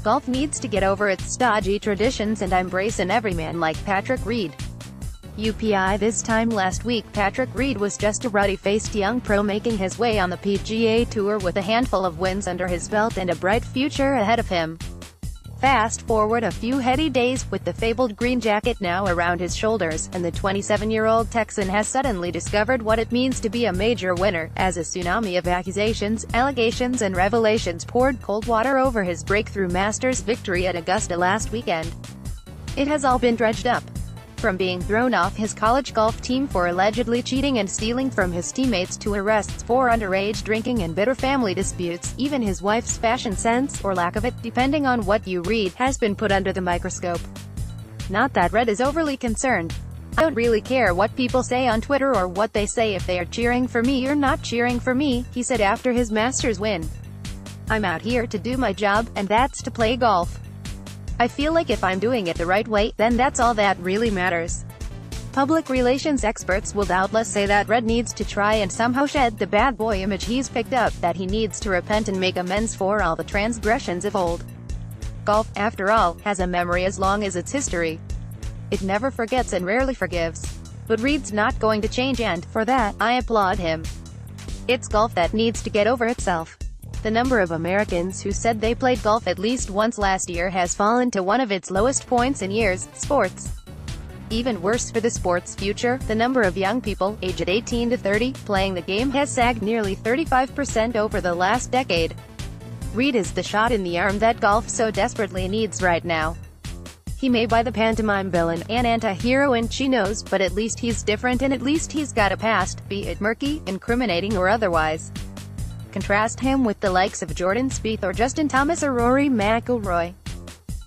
Golf needs to get over its stodgy traditions and embrace an everyman like Patrick Reed. UPI This time last week, Patrick Reed was just a ruddy-faced young pro making his way on the PGA Tour with a handful of wins under his belt and a bright future ahead of him. Fast forward a few heady days, with the fabled green jacket now around his shoulders, and the 27-year-old Texan has suddenly discovered what it means to be a major winner, as a tsunami of accusations, allegations and revelations poured cold water over his breakthrough Masters victory at Augusta last weekend. It has all been dredged up. From being thrown off his college golf team for allegedly cheating and stealing from his teammates to arrests for underage drinking and bitter family disputes, even his wife's fashion sense, or lack of it, depending on what you read, has been put under the microscope. Not that Red is overly concerned. "I don't really care what people say on Twitter or what they say if they are cheering for me or not cheering for me," he said after his Masters win. "I'm out here to do my job, and that's to play golf. I feel like if I'm doing it the right way, then that's all that really matters." Public relations experts will doubtless say that Red needs to try and somehow shed the bad boy image he's picked up, that he needs to repent and make amends for all the transgressions of old. Golf, after all, has a memory as long as its history. It never forgets and rarely forgives. But Reed's not going to change, and, for that, I applaud him. It's golf that needs to get over itself. The number of Americans who said they played golf at least once last year has fallen to one of its lowest points in years. Sports. Even worse for the sport's future, the number of young people, aged 18 to 30, playing the game has sagged nearly 35% over the last decade. Reed is the shot in the arm that golf so desperately needs right now. He may buy the pantomime villain, an anti-hero in chinos, but at least he's different, and at least he's got a past, be it murky, incriminating or otherwise. Contrast him with the likes of Jordan Spieth or Justin Thomas or Rory McIlroy.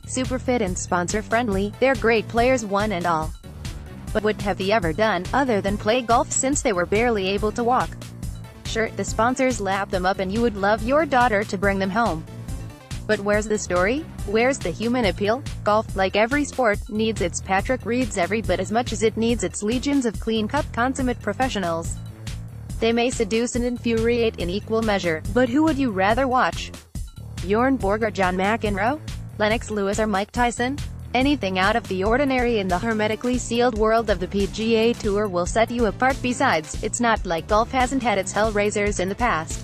Super fit and sponsor-friendly, they're great players one and all. But what have they ever done, other than play golf, since they were barely able to walk? Sure, the sponsors lap them up and you would love your daughter to bring them home. But where's the story? Where's the human appeal? Golf, like every sport, needs its Patrick Reeds every bit as much as it needs its legions of clean-cut, consummate professionals. They may seduce and infuriate in equal measure, but who would you rather watch? Bjorn Borg or John McEnroe? Lennox Lewis or Mike Tyson? Anything out of the ordinary in the hermetically sealed world of the PGA Tour will set you apart. Besides, it's not like golf hasn't had its hellraisers in the past.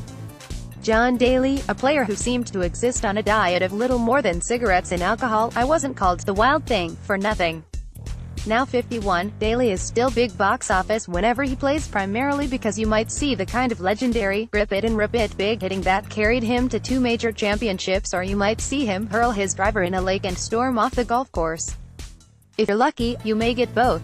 John Daly, a player who seemed to exist on a diet of little more than cigarettes and alcohol. "I wasn't called the Wild Thing for nothing." Now 51, Daly is still big box office whenever he plays, primarily because you might see the kind of legendary, grip it and rip it big hitting that carried him to 2 major championships, or you might see him hurl his driver in a lake and storm off the golf course. If you're lucky, you may get both.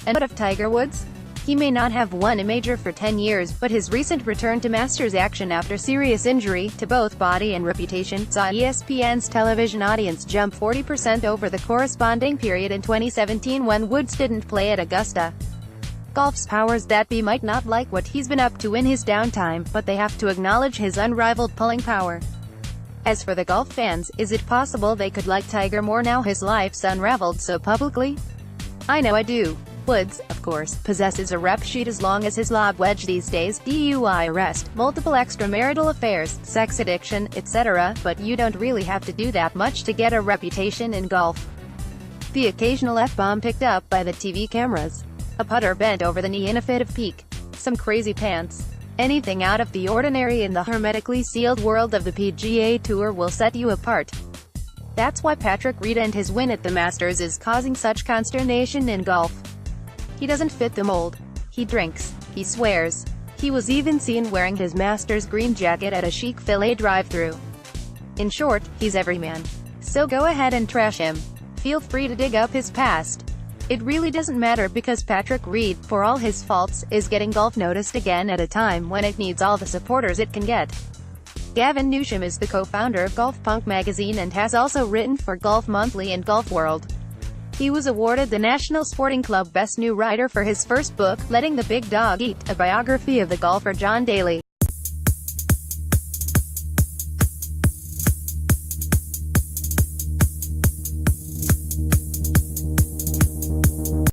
And what of Tiger Woods? He may not have won a major for 10 years, but his recent return to Masters action after serious injury, to both body and reputation, saw ESPN's television audience jump 40% over the corresponding period in 2017 when Woods didn't play at Augusta. Golf's powers that be might not like what he's been up to in his downtime, but they have to acknowledge his unrivaled pulling power. As for the golf fans, is it possible they could like Tiger more now his life's unraveled so publicly? I know I do. Woods, of course, possesses a rep sheet as long as his lob wedge these days: DUI arrest, multiple extramarital affairs, sex addiction, etc., but you don't really have to do that much to get a reputation in golf. The occasional F-bomb picked up by the TV cameras. A putter bent over the knee in a fit of pique. Some crazy pants. Anything out of the ordinary in the hermetically sealed world of the PGA Tour will set you apart. That's why Patrick Reed and his win at the Masters is causing such consternation in golf. He doesn't fit the mold. He drinks. He swears. He was even seen wearing his Masters green jacket at a chic Filet drive-thru. In short, he's everyman. So go ahead and trash him. Feel free to dig up his past. It really doesn't matter, because Patrick Reed, for all his faults, is getting golf noticed again at a time when it needs all the supporters it can get. Gavin Newsham is the co-founder of Golf Punk magazine and has also written for Golf Monthly and Golf World. He was awarded the National Sporting Club Best New Writer for his first book, Letting the Big Dog Eat, a biography of the golfer John Daly.